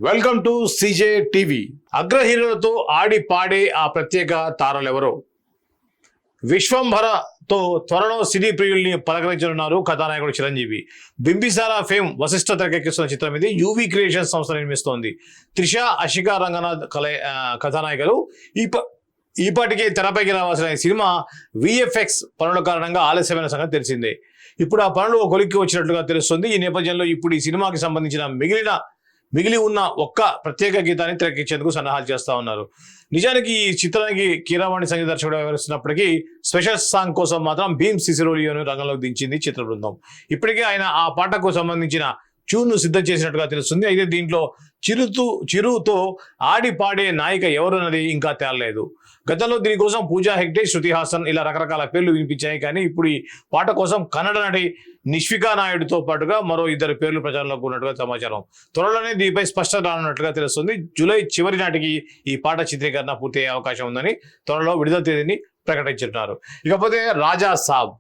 Welcome to CJ TV. అగ్ర హీరోలతో ఆడి పాడే ఆ ప్రత్యేక తారలెవరో? విశ్వంభరతో త్వరలో సినీ ప్రియుల్ని పలకరించనున్నారు కథానాయకుడు చిరంజీవి. బింబిసారా ఫేమ్ వశిష్ఠ తెరకెక్కిస్తున్న చిత్రం ఇది. యూవీ క్రియేషన్స్ సంస్థ నిర్మిస్తోంది. త్రిష, అషికా రంగనాథ్ కథానాయకులు. ఈపాటికే తెరపైకి రావాల్సిన ఈ సినిమా విఎఫ్ఎక్స్ పనుల కారణంగా ఆలస్యమైన సంగతి తెలిసిందే. ఇప్పుడు ఆ పనులు కొలిక్కి వచ్చినట్లుగా తెలుస్తుంది. ఈ నేపథ్యంలో ఇప్పుడు ఈ సినిమాకి సంబంధించిన మిగిలి ఉన్న ఒక్క ప్రత్యేక గీతాన్ని తెరకెక్కించేందుకు సన్నాహాలు చేస్తా ఉన్నారు. నిజానికి ఈ చిత్రానికి కీరవాణి సంగీత దర్శకుడు వ్యవహరిస్తున్నప్పటికీ స్పెషల్ సాంగ్ కోసం మాత్రం భీమ్ సిసిరోలియోను రంగంలోకి దించింది చిత్ర బృందం. ఇప్పటికే ఆయన ఆ పాటకు సంబంధించిన ట్యూన్ను సిద్ధం చేసినట్టుగా తెలుస్తుంది. అయితే దీంట్లో చిరుతో ఆడి పాడే నాయిక ఎవరన్నది ఇంకా తేలలేదు. గతంలో దీనికోసం పూజా హెగ్డే, శృతి హాసన్ ఇలా రకరకాల పేర్లు వినిపించాయి. కానీ ఇప్పుడు ఈ పాట కోసం కన్నడ నటి నిష్వికా నాయుడుతో పాటుగా మరో 2 పేర్లు ప్రచారంలోకి ఉన్నట్టుగా సమాచారం. త్వరలోనే దీనిపై స్పష్టత రానున్నట్లుగా తెలుస్తుంది. జూలై చివరి నాటికి ఈ పాట చిత్రీకరణ పూర్తయ్యే అవకాశం ఉందని త్వరలో విడుదల తేదీని ప్రకటించున్నారు. ఇకపోతే రాజా సాబ్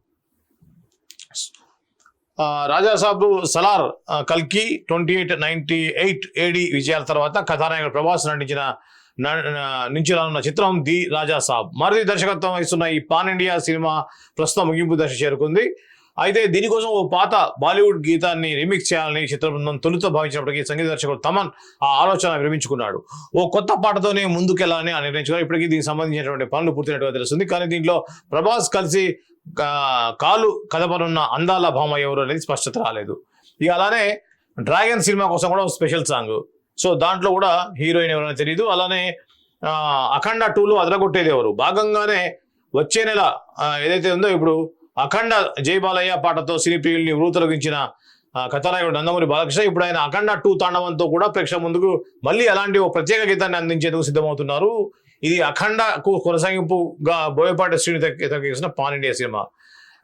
సలార్ కల్కి 2898 AD విజయాల తర్వాత కథానాయకుడు ప్రభాస్ నుంచి రానున్న చిత్రం ది రాజా సాబ్. మరిది దర్శకత్వం వహిస్తున్న ఈ పాన్ ఇండియా సినిమా ప్రస్తుతం ముగింపు దశ చేరుకుంది. అయితే దీనికోసం ఓ పాత బాలీవుడ్ గీతాన్ని రీమిక్స్ చేయాలని చిత్ర బృందం తొలుత భావించినప్పటికీ సంగీత దర్శకుడు తమన్ ఆ ఆలోచన విరమించుకున్నాడు. ఓ కొత్త పాటతోనే ముందుకెళ్లాలని నిర్ణయించుకున్నారు. ఇప్పటికీ దీనికి సంబంధించినటువంటి పనులు పూర్తయినట్టుగా తెలుస్తుంది. కానీ దీంట్లో ప్రభాస్ కలిసి కాలు కదపనున్న అందాల భామ ఎవరు అనేది స్పష్టత రాలేదు. ఇక అలానే డ్రాగన్ సినిమా కోసం కూడా స్పెషల్ సాంగ్. సో దాంట్లో కూడా హీరోయిన్ ఎవరైనా తెలియదు. అలానే అఖండ 2లో అదరగొట్టేది ఎవరు భాగంగానే వచ్చే నెల ఏదైతే ఉందో ఇప్పుడు అఖండ జై బాలయ్య పాటతో సినీ ప్రియుల్ని ఊతలొగించిన కథానాయకుడు నందమూరి బాలకృష్ణ ఇప్పుడు ఆయన అఖండ 2 తాండవంతో కూడా ప్రేక్షకుల ముందుకు మళ్ళీ అలాంటి ఓ ప్రత్యేక గీతాన్ని అందించేందుకు సిద్ధమవుతున్నారు. ఇది అఖండకు కొనసాగింపుగా బోయపాటి శ్రీని తెరకెక్కిస్తున్న పాన్ ఇండియా సినిమా.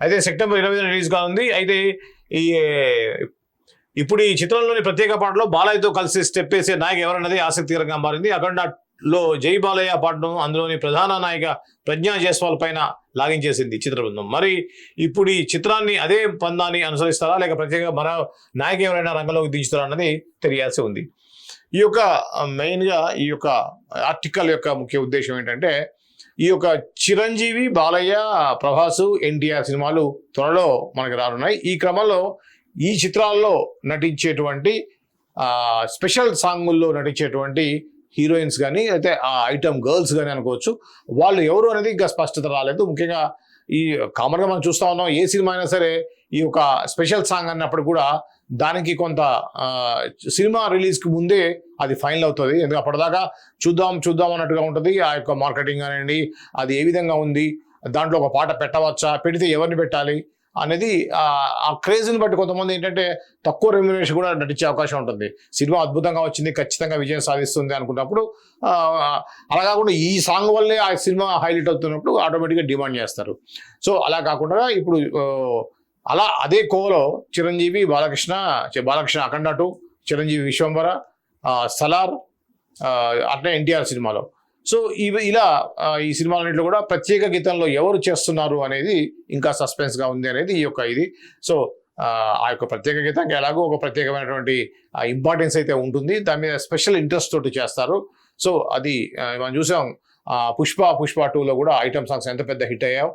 అయితే సెప్టెంబర్ 20న రిలీజ్ కానుంది. అయితే ఇప్పుడు ఈ చిత్రంలోని ప్రత్యేక పాటలో బాలయ్యతో కలిసి స్టెప్ వేసే నాయక ఎవరన్నది ఆసక్తికరంగా మారింది. అఖండలో జై బాలయ్య పాటను అందులోని ప్రధాన నాయిక ప్రజ్ఞా జైస్వాల్ పైన లాగించేసింది చిత్ర బృందం. మరి ఇప్పుడు ఈ చిత్రాన్ని అదే పందాన్ని అనుసరిస్తారా లేక ప్రత్యేక మరో నాయక ఎవరైనా రంగంలోకి దించుతారా అన్నది తెలియాల్సి ఉంది. ఈ యొక్క మెయిన్గా ఈ యొక్క ఆర్టికల్ యొక్క ముఖ్య ఉద్దేశం ఏంటంటే ఈ యొక్క చిరంజీవి, బాలయ్య, ప్రభాసు, ఎన్టీఆర్ సినిమాలు త్వరలో మనకి రానున్నాయి. ఈ క్రమంలో ఈ చిత్రాల్లో నటించేటువంటి స్పెషల్ సాంగుల్లో నటించేటువంటి హీరోయిన్స్ కానీ అయితే ఆ ఐటమ్ గర్ల్స్ కానీ అనుకోవచ్చు, వాళ్ళు ఎవరు అనేది ఇంకా స్పష్టత రాలేదు. ముఖ్యంగా ఈ కామన్గా మనం చూస్తూ ఉన్నాం, ఏ సినిమా అయినా సరే ఈ యొక్క స్పెషల్ సాంగ్ అన్నప్పుడు కూడా దానికి కొంత సినిమా రిలీజ్కి ముందే అది ఫైనల్ అవుతుంది. ఎందుకంటే అప్పటిదాకా చూద్దాం అన్నట్టుగా ఉంటుంది. ఆ యొక్క మార్కెటింగ్ కానివ్వండి, అది ఏ విధంగా ఉంది, దాంట్లో ఒక పాట పెట్టవచ్చా, పెడితే ఎవరిని పెట్టాలి అనేది ఆ క్రేజ్ని బట్టి కొంతమంది ఏంటంటే తక్కువ రెమ్యునరేషన్ కూడా నటించే అవకాశం ఉంటుంది. సినిమా అద్భుతంగా వచ్చింది, ఖచ్చితంగా విజయం సాధిస్తుంది అనుకున్నప్పుడు అలా కాకుండా ఈ సాంగ్ వల్లే ఆ సినిమా హైలైట్ అవుతున్నప్పుడు ఆటోమేటిక్గా డిమాండ్ చేస్తారు. సో అలా కాకుండా ఇప్పుడు అదే కోవలో చిరంజీవి, బాలకృష్ణ అఖండ 2, చిరంజీవి విశ్వంభర, సలార్, అట్లే ఎన్టీఆర్ సినిమాలో. సో ఇలా ఈ సినిమాలన్నింటిలో కూడా ప్రత్యేక గీతంలో ఎవరు చేస్తున్నారు అనేది ఇంకా సస్పెన్స్గా ఉంది అనేది ఈ యొక్క ఇది. సో ఆ యొక్క ప్రత్యేక గీతానికి ఎలాగో ఒక ప్రత్యేకమైనటువంటి ఇంపార్టెన్స్ అయితే ఉంటుంది. దాని మీద స్పెషల్ ఇంట్రెస్ట్ తోటి చేస్తారు. సో అది మనం చూసాం పుష్ప 2లో కూడా ఐటమ్ సాంగ్స్ ఎంత పెద్ద హిట్ అయ్యాయో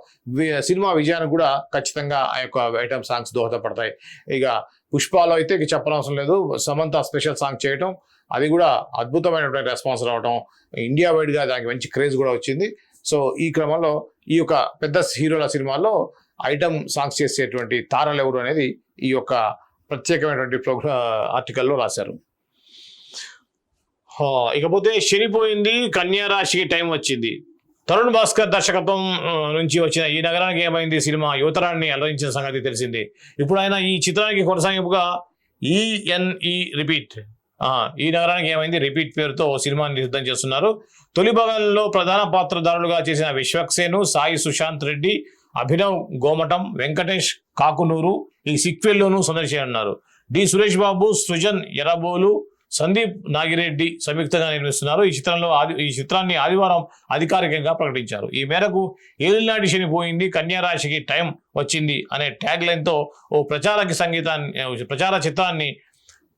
సినిమా విజయానికి కూడా ఖచ్చితంగా ఆ యొక్క ఐటమ్ సాంగ్స్ దోహదపడతాయి. ఇక పుష్పలో అయితే చెప్పనవసరం లేదు, సమంత స్పెషల్ సాంగ్ చేయటం, అది కూడా అద్భుతమైనటువంటి రెస్పాన్స్ రావడం, ఇండియా వైడ్గా దానికి మంచి క్రేజ్ కూడా వచ్చింది. సో ఈ క్రమంలో ఈ యొక్క పెద్ద హీరోల సినిమాల్లో ఐటమ్ సాంగ్స్ చేసేటువంటి తారలు ఎవరు అనేది ఈ యొక్క ప్రత్యేకమైనటువంటి ఆర్టికల్లో రాశారు. ఇకపోతే శనిపోయింది, కన్యా రాశికి టైం వచ్చింది. తరుణ్ భాస్కర్ దర్శకత్వం నుంచి వచ్చిన ఈ నగరానికి ఏమైంది సినిమా యువతరాన్ని అలరించిన సంగతి తెలిసింది. ఇప్పుడు ఆయన ఈ చిత్రానికి కొనసాగింపుగా రిపీట్ ఈ నగరానికి ఏమైంది రిపీట్ పేరుతో సినిమాని సిద్ధం చేస్తున్నారు. తొలి భాగంలో ప్రధాన పాత్రధారులుగా చేసిన విశ్వక్సేను, సాయి సుశాంత్ రెడ్డి, అభినవ్ గోమటం, వెంకటేష్ కాకునూరు ఈ సిక్వెల్లోనూ సందర్శించనున్నారు. డి సురేష్ బాబు, సృజన్ ఎర్రబోలు, సందీప్ నాగిరెడ్డి సంయుక్తంగా నిర్మిస్తున్నారు. ఈ చిత్రాన్ని ఆదివారం అధికారికంగా ప్రకటించారు. ఈ మేరకు ఏలినాటి శనిపోయింది, కన్యా రాశికి టైం వచ్చింది అనే ట్యాగ్ లైన్తో ఓ ప్రచార చిత్రాన్ని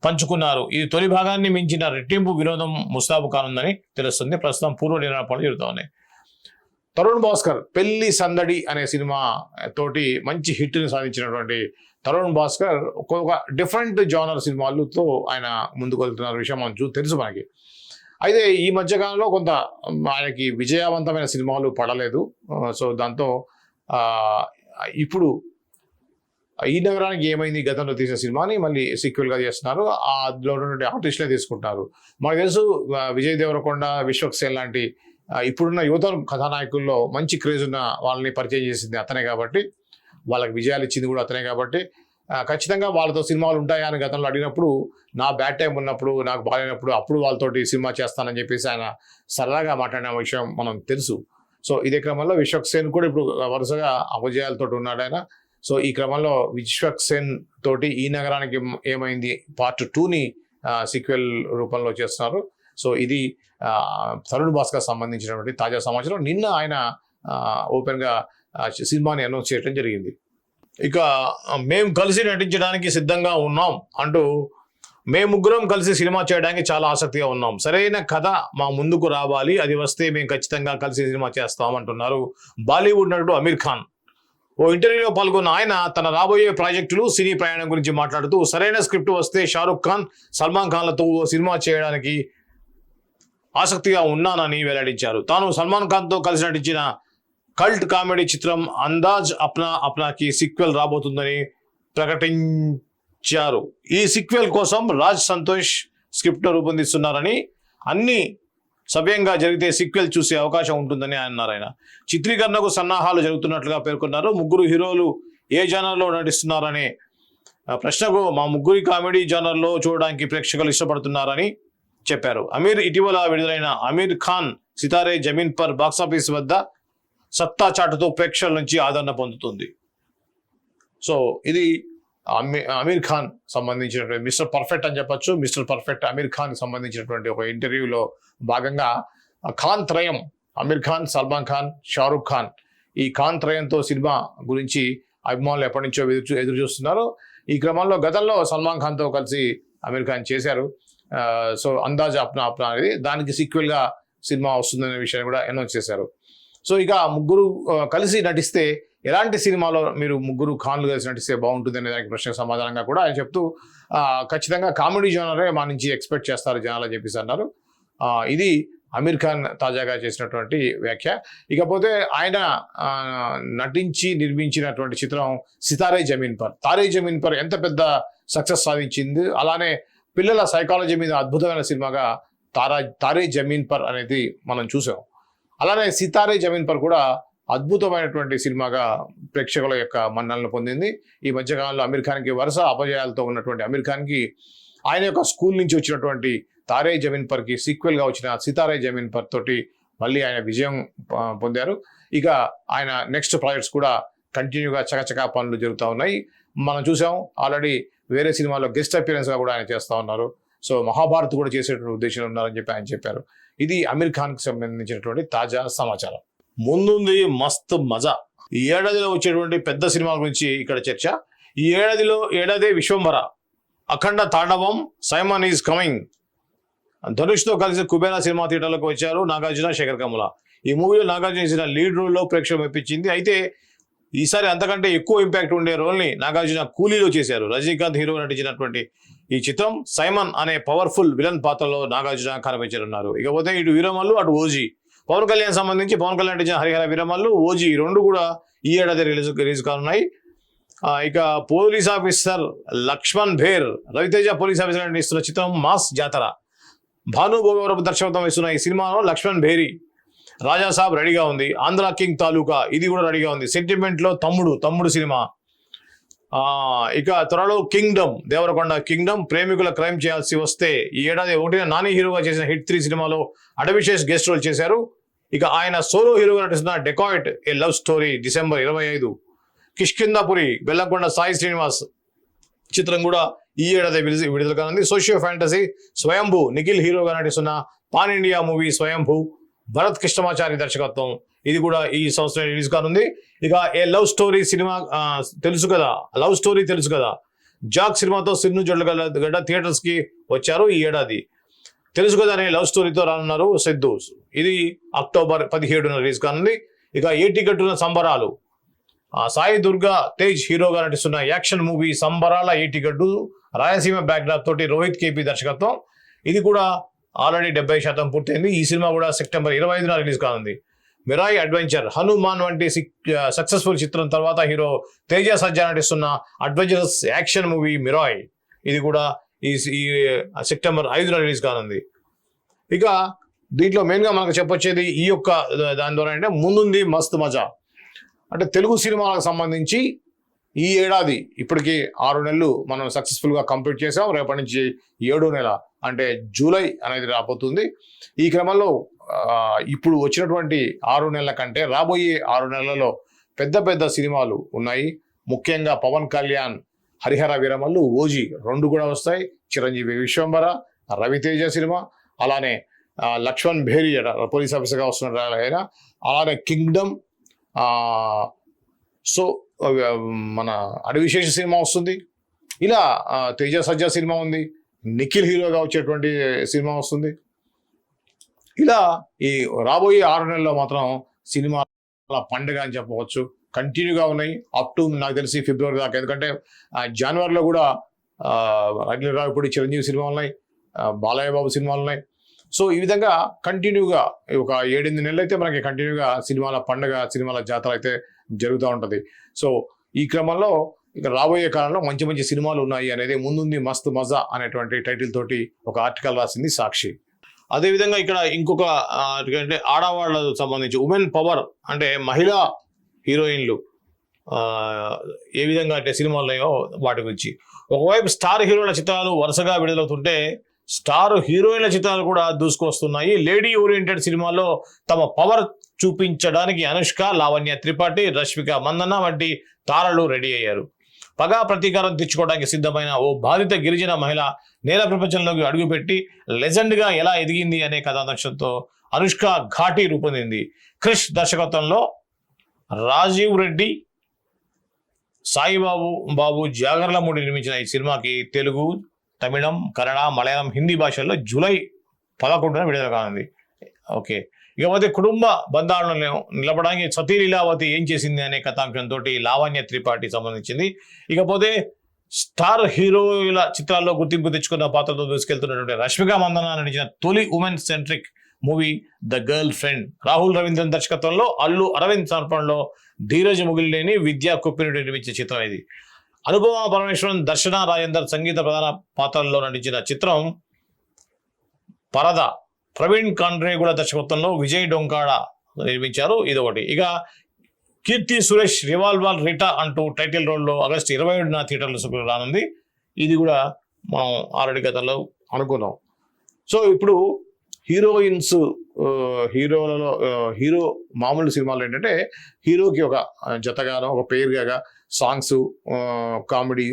పంచుకున్నారు. ఇది తొలి భాగాన్ని మించిన రెట్టింపు వినోదం ముస్తాబు కానుందని తెలుస్తుంది. ప్రస్తుతం పూర్వ నిర్మాణాలు జరుగుతూ ఉన్నాయి. తరుణ్ భాస్కర్ పెళ్లి సందడి అనే సినిమా తోటి మంచి హిట్ని సాధించినటువంటి తరుణ్ భాస్కర్ ఒక డిఫరెంట్ జానర్ సినిమాలతో ఆయన ముందుకు వెళ్తున్న విషయం మనం తెలుసు మనకి. అయితే ఈ మధ్యకాలంలో కొంత ఆయనకి విజయవంతమైన సినిమాలు పడలేదు. సో దాంతో ఇప్పుడు ఈ నగరానికి ఏమైంది గతంలో తీసిన సినిమాని మళ్ళీ సీక్వెల్గా చేస్తున్నారు. అందులో ఉన్నటువంటి ఆర్టిస్టులే తీసుకుంటున్నారు. మనకు తెలుసు విజయ్ దేవరకొండ, విశ్వక్ సేన్ లాంటి ఇప్పుడున్న యువత కథానాయకుల్లో మంచి క్రేజ్ ఉన్న వాళ్ళని పరిచయం చేసింది అతనే కాబట్టి, వాళ్ళకి విజయాలు ఇచ్చింది కూడా అతనే కాబట్టి ఖచ్చితంగా వాళ్ళతో సినిమాలు ఉంటాయా అని గతంలో అడిగినప్పుడు నా బ్యాడ్ టైం ఉన్నప్పుడు, నాకు బాగాలేనప్పుడు అప్పుడు వాళ్ళతోటి సినిమా చేస్తానని చెప్పేసి ఆయన సరదాగా మాట్లాడిన విషయం మనం తెలుసు. సో ఇదే క్రమంలో విశ్వక్ సేన్ కూడా ఇప్పుడు వరుసగా అపజయాలతో ఉన్నాడు ఆయన. సో ఈ క్రమంలో విశ్వక్ సేన్ తోటి ఈ నగరానికి ఏమైంది పార్ట్ 2ని సీక్వెల్ రూపంలో చేస్తున్నారు. సో ఇది తరుణ్ భాస్కర్ సంబంధించినటువంటి తాజా సమాచారం. నిన్న ఆయన ఓపెన్గా సినిమాని అనౌన్స్ చేయడం జరిగింది. ఇక మేము కలిసి నటించడానికి సిద్ధంగా ఉన్నాం అంటూ మేము ముగ్గురం కలిసి సినిమా చేయడానికి చాలా ఆసక్తిగా ఉన్నాం. సరైన కథ మా ముందుకు రావాలి, అది వస్తే మేము ఖచ్చితంగా కలిసి సినిమా చేస్తాం అంటున్నారు బాలీవుడ్ నటుడు అమీర్ ఖాన్. ఓ ఇంటర్వ్యూలో పాల్గొన్న ఆయన తన రాబోయే ప్రాజెక్టులు, సినీ ప్రయాణం గురించి మాట్లాడుతూ సరైన స్క్రిప్ట్ వస్తే షారుఖ్ ఖాన్, సల్మాన్ ఖాన్లతో సినిమా చేయడానికి ఆసక్తిగా ఉన్నానని వెల్లడించారు. తాను సల్మాన్ ఖాన్తో కలిసి నటించిన కల్ట్ కామెడీ చిత్రం అందాజ్ అప్నాకి సీక్వెల్ రాబోతుందని ప్రకటించారు. ఈ సీక్వెల్ కోసం రాజ్ సంతోష్ స్క్రిప్ట్ రూపొందిస్తున్నారని, అన్ని సవ్యంగా జరిగితే సీక్వెల్ చూసే అవకాశం ఉంటుందని అన్నారు. ఆయన చిత్రీకరణకు సన్నాహాలు జరుగుతున్నట్లుగా పేర్కొన్నారు. ముగ్గురు హీరోలు ఏ జానర్లో నటిస్తున్నారనే ప్రశ్నకు మా ముగ్గురి కామెడీ జానర్లో చూడడానికి ప్రేక్షకులు ఇష్టపడుతున్నారని చెప్పారు. ఇటీవల విడుదలైన అమీర్ ఖాన్ సితారే జమీన్ పర్ బాక్సాఫీస్ వద్ద సత్తా చాటుతో ప్రేక్షకుల నుంచి ఆదరణ పొందుతుంది. సో ఇది అమీర్ ఖాన్ సంబంధించినటువంటి మిస్టర్ పర్ఫెక్ట్ అని చెప్పొచ్చు. మిస్టర్ పర్ఫెక్ట్ అమీర్ ఖాన్ సంబంధించినటువంటి ఒక ఇంటర్వ్యూలో భాగంగా ఖాన్ త్రయం, అమీర్ ఖాన్, సల్మాన్ ఖాన్, షారుఖ్ ఖాన్, ఈ ఖాన్ త్రయంతో సినిమా గురించి అభిమానులు ఎప్పటి నుంచో ఎదురు చూస్తున్నారు. ఈ క్రమంలో గతంలో సల్మాన్ ఖాన్తో కలిసి అమీర్ ఖాన్ చేశారు. సో అందాజ్ అప్నా అనేది దానికి సీక్వెల్గా సినిమా వస్తుందనే విషయాన్ని కూడా అనౌన్స్ చేశారు. సో ఇక ముగ్గురు కలిసి నటిస్తే ఎలాంటి సినిమాలో మీరు ముగ్గురు ఖాన్లు కలిసి నటిస్తే బాగుంటుంది అనే దానికి ప్రశ్నకు సమాధానంగా కూడా ఆయన చెప్తూ ఖచ్చితంగా కామెడీ జోనరే మా నుంచి ఎక్స్పెక్ట్ చేస్తారు జనాలు అని చెప్పేసి అన్నారు. ఇది అమీర్ ఖాన్ తాజాగా చేసినటువంటి వ్యాఖ్య. ఇకపోతే ఆయన నటించి నిర్మించినటువంటి చిత్రం సితారే జమీన్ పర్. తారే జమీన్ పర్ ఎంత పెద్ద సక్సెస్ సాధించింది. అలానే పిల్లల సైకాలజీ మీద అద్భుతమైన సినిమాగా తారే జమీన్ పర్ అనేది మనం చూసాం. అలానే సితారే జమీన్ పర్ కూడా అద్భుతమైనటువంటి సినిమాగా ప్రేక్షకుల యొక్క మన్నలను పొందింది. ఈ మధ్యకాలంలో అమీర్ ఖాన్కి వరుస అపజయాలతో ఉన్నటువంటి అమీర్ ఖాన్కి ఆయన యొక్క స్కూల్ నుంచి వచ్చినటువంటి తారే జమీన్ పర్కి సీక్వెల్గా వచ్చిన సితారే జమీన్ పర్ తోటి మళ్ళీ ఆయన విజయం పొందారు. ఇక ఆయన నెక్స్ట్ ప్రాజెక్ట్స్ కూడా కంటిన్యూగా చకచకా పనులు జరుగుతూ ఉన్నాయి. మనం చూసాం ఆల్రెడీ వేరే సినిమాలో గెస్ట్ అపియరెన్స్గా కూడా ఆయన చేస్తూ ఉన్నారు. సో మహాభారత్ కూడా చేసేటువంటి ఉద్దేశం ఉన్నారని చెప్పి ఆయన చెప్పారు. ఇది అమీర్ ఖాన్కి సంబంధించినటువంటి తాజా సమాచారం. ముందుంది మస్త్ మజా. ఈ ఏడాదిలో వచ్చేటువంటి పెద్ద సినిమా గురించి ఇక్కడ చర్చ. ఈ ఏడాది విశ్వంభర, అఖండ తాండవం, సైమన్ ఈజ్ కమింగ్. ధనుష్తో కలిసి కుబేరా సినిమా థియేటర్లకు వచ్చారు నాగార్జున, శేఖర్ కమ్ముల. ఈ మూవీలో నాగార్జున చేసిన లీడ్ రోల్లో ప్రేక్షకులు మెప్పించింది. అయితే ఈసారి అంతకంటే ఎక్కువ ఇంపాక్ట్ ఉండే రోల్ని నాగార్జున కూలీలో చేశారు. రజనీకాంత్ హీరో నటించినటువంటి ఈ చిత్రం సైమన్ అనే పవర్ఫుల్ విలన్ పాత్రలో నాగార్జున కనిపించనున్నారు. ఇకపోతే ఇటు వీరమల్లు, అటు ఓజీ. పవన్ కళ్యాణ్ సంబంధించి పవన్ కళ్యాణ్ నటించిన హరిహర వీరమల్లు, ఓజీ రెండు కూడా ఈ ఏడాది రిలీజ్ కానున్నాయి. ఇక police officer Lakshman Bher, Ravi Teja police officer నటిస్తున్న చిత్రం మాస్ జాతర. భాను భోగవరపు దర్శకత్వం ఇస్తున్న ఈ సినిమాలో లక్ష్మణ్ భేరి, రాజాసాబ్ రెడీగా ఉంది. ఆంధ్ర కింగ్ తాలూకా ఇది కూడా రెడీగా ఉంది. సెంటిమెంట్లో తమ్ముడు సినిమా. ఇక త్వరలో కింగ్డమ్, దేవరకొండ కింగ్డమ్. ప్రేమికుల క్రైమ్ చేయాల్సి వస్తే ఈ ఏడాది 1న నాని హీరోగా చేసిన హిట్ 3 సినిమాలో అడవిశేష్ గెస్ట్ రోల్ చేశారు. ఇక ఆయన సోలో హీరోగా నటిస్తున్న dacoit a love story December 25. Kishkindhapuri, Bellamkonda Sai Srinivas చిత్రం కూడా ఈ ఏడాది విడుదల కానుంది. సోషియో ఫ్యాంటసీ స్వయంభూ, నిఖిల్ హీరోగా నటిస్తున్న పాన్ ఇండియా మూవీ స్వయంభూ, భరత్ కృష్ణమాచారి దర్శకత్వం. ఇది కూడా ఈ సంవత్సరం రిలీజ్ కానుంది. ఇక ఏ లవ్ స్టోరీ సినిమా తెలుసు కదా, జాక్ సినిమాతో సిన్ను జొడ్లగడ్డ థియేటర్స్ కి వచ్చారు ఈ ఏడాది. తెలుసు కదా అనే లవ్ స్టోరీతో రానున్నారు సిద్ధు. ఇది అక్టోబర్ 17న రిలీజ్ కానుంది. ఇక ఏటి గట్టున సంబరాలు, సాయి దుర్గా తేజ్ హీరోగా నటిస్తున్న యాక్షన్ మూవీ సంబరాల ఏటిగడ్డు రాయలసీమ బ్యాక్డ్రాప్ తోటి రోహిత్ కేపీ దర్శకత్వం. ఇది కూడా ఆల్రెడీ 70% పూర్తయింది. ఈ సినిమా కూడా సెప్టెంబర్ 25న రిలీజ్ కానుంది. మిరాయి అడ్వెంచర్, హనుమాన్ వంటి సక్సెస్ఫుల్ చిత్రం తర్వాత హీరో తేజ సజ్జా నటిస్తున్న అడ్వెంచరస్ యాక్షన్ మూవీ మిరాయ్. ఇది కూడా ఈ సెప్టెంబర్ 5న రిలీజ్ కానుంది. ఇక దీంట్లో మెయిన్గా మనకు చెప్పొచ్చేది ఈ యొక్క దాని ద్వారా అంటే ముందుంది మస్త్ మజా. అంటే తెలుగు సినిమాలకు సంబంధించి ఈ ఏడాది ఇప్పటికీ 6 నెలలు మనం సక్సెస్ఫుల్గా కంప్లీట్ చేసాం. రేపటి నుంచి 7వ నెల అంటే జూలై అనేది రాబోతుంది. ఈ క్రమంలో ఇప్పుడు వచ్చినటువంటి 6 నెలల కంటే రాబోయే 6 నెలలలో పెద్ద పెద్ద సినిమాలు ఉన్నాయి. ముఖ్యంగా పవన్ కళ్యాణ్ హరిహర వీరమల్లు, ఓజీ 2 కూడా వస్తాయి. చిరంజీవి విశ్వంబర, రవితేజ సినిమా, అలానే లక్ష్మణ్ భేరి పోలీస్ ఆఫీసర్గా వస్తున్నారు ఆయన, అలానే కింగ్డమ్, సో మన అడివిశేష సినిమా వస్తుంది. ఇలా తేజ సజ్జా సినిమా ఉంది, నిఖిల్ హీరోగా వచ్చేటువంటి సినిమా వస్తుంది. ఇలా ఈ రాబోయే 6 నెలల్లో మాత్రం సినిమా పండుగ అని చెప్పవచ్చు. కంటిన్యూగా ఉన్నాయి అప్ టు నాకు తెలిసి ఫిబ్రవరి దాకా. ఎందుకంటే జనవరిలో కూడా రెగ్యులర్గా ఇప్పుడు చిరంజీవి సినిమాలు ఉన్నాయి, బాలయ్య బాబు సినిమాలు ఉన్నాయి. సో ఈ విధంగా కంటిన్యూగా ఒక 7-8 నెలలు అయితే మనకి కంటిన్యూగా సినిమాల పండుగ, సినిమాల జాతర అయితే జరుగుతూ ఉంటుంది. సో ఈ క్రమంలో ఇక రాబోయే కాలంలో మంచి మంచి సినిమాలు ఉన్నాయి అనేది ముందుంది మస్తు మజా అనేటువంటి టైటిల్ తోటి ఒక ఆర్టికల్ రాసింది సాక్షి. అదేవిధంగా ఇక్కడ ఇంకొక అంటే ఆడవాళ్ళకు సంబంధించి ఉమెన్ పవర్ అంటే మహిళా హీరోయిన్లు ఏ విధంగా అంటే సినిమాలు ఉన్నాయో వాటి గురించి. ఒకవైపు స్టార్ హీరోల చిత్రాలు వరుసగా విడుదలవుతుంటే స్టార్ హీరోయిన్ల చిత్రాలు కూడా దూసుకొస్తున్నాయి. లేడీ ఓరియంటెడ్ సినిమాల్లో తమ పవర్ చూపించడానికి అనుష్క, లావణ్య త్రిపాఠి, రష్మిక మందన్న వంటి తారలు రెడీ అయ్యారు. పగా ప్రతీకారం తెచ్చుకోవడానికి సిద్ధమైన ఓ బాధిత గిరిజన మహిళ నేల ప్రపంచంలోకి అడుగుపెట్టి లెజెండ్గా ఎలా ఎదిగింది అనే కథాంశంతో అనుష్క ఘాటి రూపొందింది. క్రిష్ దర్శకత్వంలో రాజీవ్ రెడ్డి, సాయిబాబు జాగర్లమూడి నిర్మించిన ఈ సినిమాకి తెలుగు, తమిళం, కన్నడ, మలయాళం, హిందీ భాషల్లో జూలై 11న విడుదల కానుంది. ఓకే, ఇకపోతే కుటుంబ బంధాలను నిలపడానికి సతీ లీలావతి ఏం చేసింది అనే కథాంశంతో లావణ్య త్రిపాఠి సంబంధించింది. ఇకపోతే స్టార్ హీరోల చిత్రాల్లో గుర్తింపు తెచ్చుకున్న పాత్రతో దూసుకెళ్తున్నటువంటి రష్మిక మందన నటించిన తొలి women centric movie the girl friend. Rahul Ravindran దర్శకత్వంలో అల్లు అరవింద్ సమర్పణలో ధీరజ్ ముగిలినేని, విద్యా కుప్పిని నిర్మించిన చిత్రం ఇది. అనుపమ పరమేశ్వరన్, దర్శన రాజేందర్ సంగీత ప్రధాన పాత్రల్లో నటించిన చిత్రం పరద. ప్రవీణ్ కాండ్రేగుల దర్శకత్వంలో విజయ్ డొంకాడ నిర్మించారు. ఇదొకటి. ఇక కీర్తి సురేష్ రివాల్వర్ రిటా అంటూ టైటిల్ రోల్లో ఆగస్టు 27న థియేటర్లు రానుంది. ఇది కూడా మనం ఆల్రెడీ గతంలో అనుకున్నాం. సో ఇప్పుడు హీరోయిన్స్, హీరో మామూలు సినిమాలు ఏంటంటే హీరోకి ఒక జతగానో ఒక పేరుగా సాంగ్స్, కామెడీ,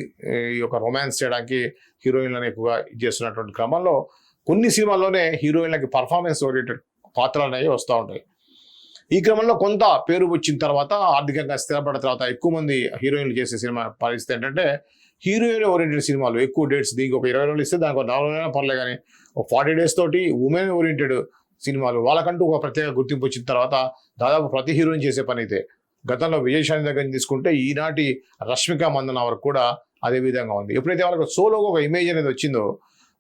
ఒక రొమాన్స్ చేయడానికి హీరోయిన్లను ఎక్కువగా చేస్తున్నటువంటి క్రమంలో కొన్ని సినిమాల్లోనే హీరోయిన్లకి పర్ఫార్మెన్స్ ఓరియంటెడ్ పాత్రలు అనేవి వస్తూ ఉంటాయి. ఈ క్రమంలో కొంత పేరు వచ్చిన తర్వాత, ఆర్థికంగా స్థిరపడిన తర్వాత ఎక్కువ మంది హీరోయిన్లు చేసే సినిమా పరిస్థితి ఏంటంటే హీరోయిన్ ఓరియంటెడ్ సినిమాలు ఎక్కువ డేట్స్, దీనికి ఒక 20 రోజులు ఇస్తే దానికి 4 రోజులైనా పర్లేదు, కానీ ఒక 40 days తోటి ఉమెన్ ఓరియంటెడ్ సినిమాలు వాళ్ళకంటూ ఒక ప్రత్యేక గుర్తింపు వచ్చిన తర్వాత దాదాపు ప్రతి హీరోయిన్ చేసే పని అయితే. గతంలో విజయశాంతి దగ్గర నుంచి తీసుకుంటే ఈనాటి రష్మిక మందన వరకు కూడా అదే విధంగా ఉంది. ఎప్పుడైతే వాళ్ళకి సోలోగా ఒక ఇమేజ్ అనేది వచ్చిందో,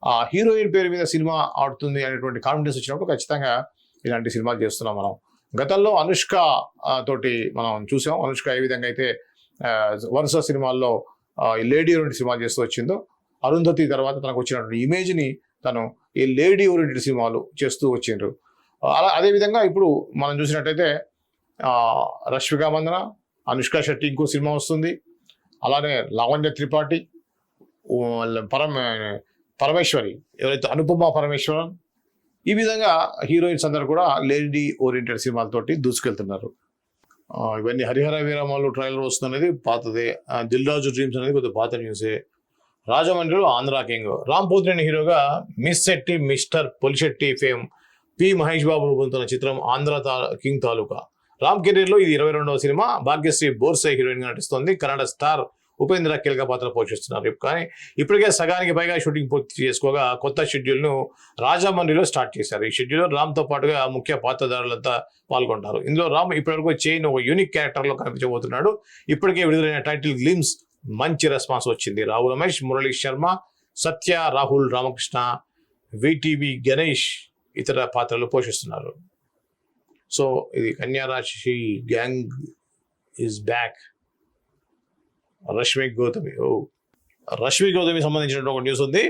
ఆ హీరోయిన్ పేరు మీద సినిమా ఆడుతుంది అనేటువంటి కాన్ఫిడెన్స్ వచ్చినప్పుడు ఖచ్చితంగా ఇలాంటి సినిమాలు చేస్తున్నాం మనం. గతంలో అనుష్క తోటి మనం చూసాం. అనుష్క ఏ విధంగా అయితే వరుస సినిమాల్లో లేడీ ఓరియంటెడ్ సినిమాలు చేస్తూ వచ్చిందో, అరుంధతి తర్వాత తనకు వచ్చినటువంటి ఇమేజ్ని తను ఈ లేడీ ఓరియంటెడ్ సినిమాలు చేస్తూ వచ్చిండ్రు. అదేవిధంగా ఇప్పుడు మనం చూసినట్టయితే రష్మిక మందన, అనుష్క శెట్టి ఇంకో సినిమా వస్తుంది. అలానే లావణ్య త్రిపాఠి, పరమేశ్వరి ఎవరైతే అనుపమ పరమేశ్వరన్, ఈ విధంగా హీరోయిన్స్ అందరూ కూడా లేడీ ఓరియంటెడ్ సినిమాలతోటి దూసుకెళ్తున్నారు. ఇవన్నీ హరిహర వీరమల్లు ట్రైలర్ వస్తుంది అనేది పాతదే. దిల్ రాజు డ్రీమ్స్ అనేది కొద్దిగా పాత న్యూసే. రాజమండ్రిలో ఆంధ్ర కింగ్ రామ్ పోతినేని హీరోగా miss Shetty mister Polishetty fame P Mahesh Babu రూపొందుతున్న చిత్రం ఆంధ్ర కింగ్ తాలూకా. రామ్ కెరీర్లో ఇది 22వ సినిమా. భాగ్యశ్రీ బోర్సే హీరోయిన్గా నటిస్తోంది. కన్నడ స్టార్ ఉపేంద్ర కీలక పాత్ర పోషిస్తున్నారు. కానీ ఇప్పటికే సగానికి పైగా షూటింగ్ పూర్తి చేసుకోగా కొత్త షెడ్యూల్ను రాజమండ్రిలో స్టార్ట్ చేశారు. ఈ షెడ్యూల్లో రామ్తో పాటుగా ముఖ్య పాత్రధారులంతా పాల్గొంటారు. ఇందులో రామ్ ఇప్పటివరకు చేయని ఒక యూనిక్ క్యారెక్టర్లో కనిపించబోతున్నాడు. ఇప్పటికే విడుదలైన టైటిల్ గ్లిమ్స్ మంచి రెస్పాన్స్ వచ్చింది. రావు రమేష్, మురళీ శర్మ, సత్య, రాహుల్ రామకృష్ణ, విటివి గణేష్ ఇతర పాత్రలు పోషిస్తున్నారు. సో ఇది కన్యారాశి gang is back. Rashmi Gautami సంబంధించిన ఒక న్యూస్ ఉంది.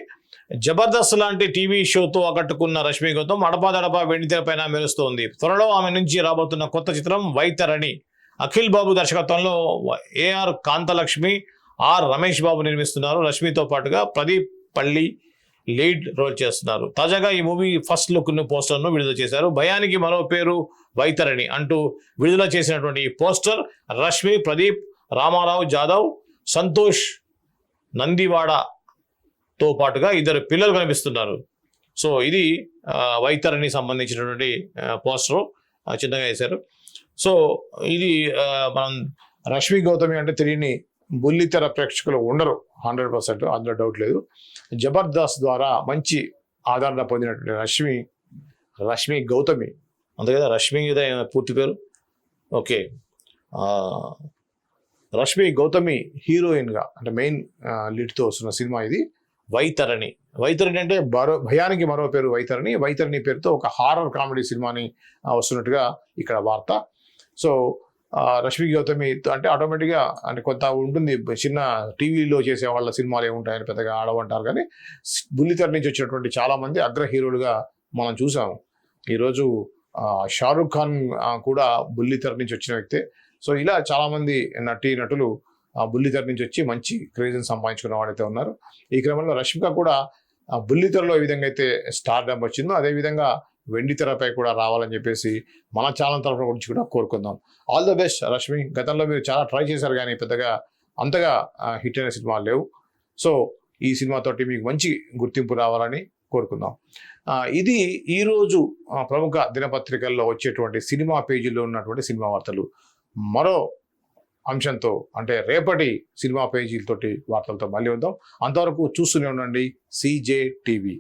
జబర్దస్త్ లాంటి టీవీ షోతో ఆకట్టుకున్న రష్మి గౌతమ్ అడపాదడపా వెండితెర పైన మెరుస్తోంది. త్వరలో ఆమె నుంచి రాబోతున్న కొత్త చిత్రం వైతరణి. అఖిల్ బాబు దర్శకత్వంలో ఏఆర్ కాంతలక్ష్మి, ఆర్ రమేష్ బాబు నిర్మిస్తున్నారు. రష్మితో పాటుగా ప్రదీప్ పల్లి లీడ్ రోల్ చేస్తున్నారు. తాజాగా ఈ మూవీ ఫస్ట్ లుక్ పోస్టర్ను విడుదల చేశారు. భయానికి మరో పేరు వైతరణి అంటూ విడుదల చేసినటువంటి ఈ పోస్టర్ రష్మి, ప్రదీప్, రామారావు జాదవ్, సంతోష్ నందివాడతో పాటుగా ఇద్దరు పిల్లలు కనిపిస్తున్నారు. సో ఇది వైతరణి సంబంధించినటువంటి పోస్టర్ చిన్నగా వేశారు. సో ఇది మనం రష్మి గౌతమి అంటే తెలియని బుల్లితెర ప్రేక్షకులు ఉండరు 100%, అందులో డౌట్ లేదు. జబర్దస్త్ ద్వారా మంచి ఆదరణ పొందినటువంటి రష్మి గౌతమి అంతే కదా, రష్మి కదా పూర్తి పేరు. ఓకే, రష్మి గౌతమి హీరోయిన్గా అంటే మెయిన్ లీడ్తో వస్తున్న సినిమా ఇది వైతరణి. వైతరణి అంటే భయానికి మరో పేరు వైతరణి. వైతరణి పేరుతో ఒక హారర్ కామెడీ సినిమాని వస్తున్నట్టుగా ఇక్కడ వార్త. సో రష్మి గౌతమి అంటే ఆటోమేటిక్గా అంటే కొంత ఉంటుంది, చిన్న టీవీలో చేసే వాళ్ళ సినిమాలు ఏముంటాయని పెద్దగా ఆడవంటారు. కానీ బుల్లితెర నుంచి వచ్చినటువంటి చాలామంది అగ్ర హీరోలుగా మనం చూసాము. ఈరోజు షారుఖ్ ఖాన్ కూడా బుల్లితెర నుంచి వచ్చిన వ్యక్తే. సో ఇలా చాలామంది నటులు బుల్లితెర నుంచి వచ్చి మంచి క్రేజ్ని సంపాదించుకున్న వాళ్ళైతే ఉన్నారు. ఈ క్రమంలో రష్మిక కూడా బుల్లితెరలో ఏ విధంగా అయితే స్టార్డమ్ వచ్చిందో అదేవిధంగా వెండితెరపై కూడా రావాలని చెప్పేసి మన ఛానల్ తరఫున గురించి కూడా కోరుకుందాం. All the best Rashmi. గతంలో మీరు చాలా ట్రై చేశారు కానీ పెద్దగా అంతగా హిట్ అయిన సినిమాలు లేవు. సో ఈ సినిమాతోటి మీకు మంచి గుర్తింపు రావాలని కోరుకుందాం. ఇది ఈరోజు ప్రముఖ దినపత్రికల్లో వచ్చేటువంటి సినిమా పేజీల్లో ఉన్నటువంటి సినిమా వార్తలు. మరో అంశంతో అంటే రేపటి సినిమా పేజీలతోటి వార్తలతో మళ్ళీ వద్దాం. అంతవరకు చూస్తూనే ఉండండి CJ TV.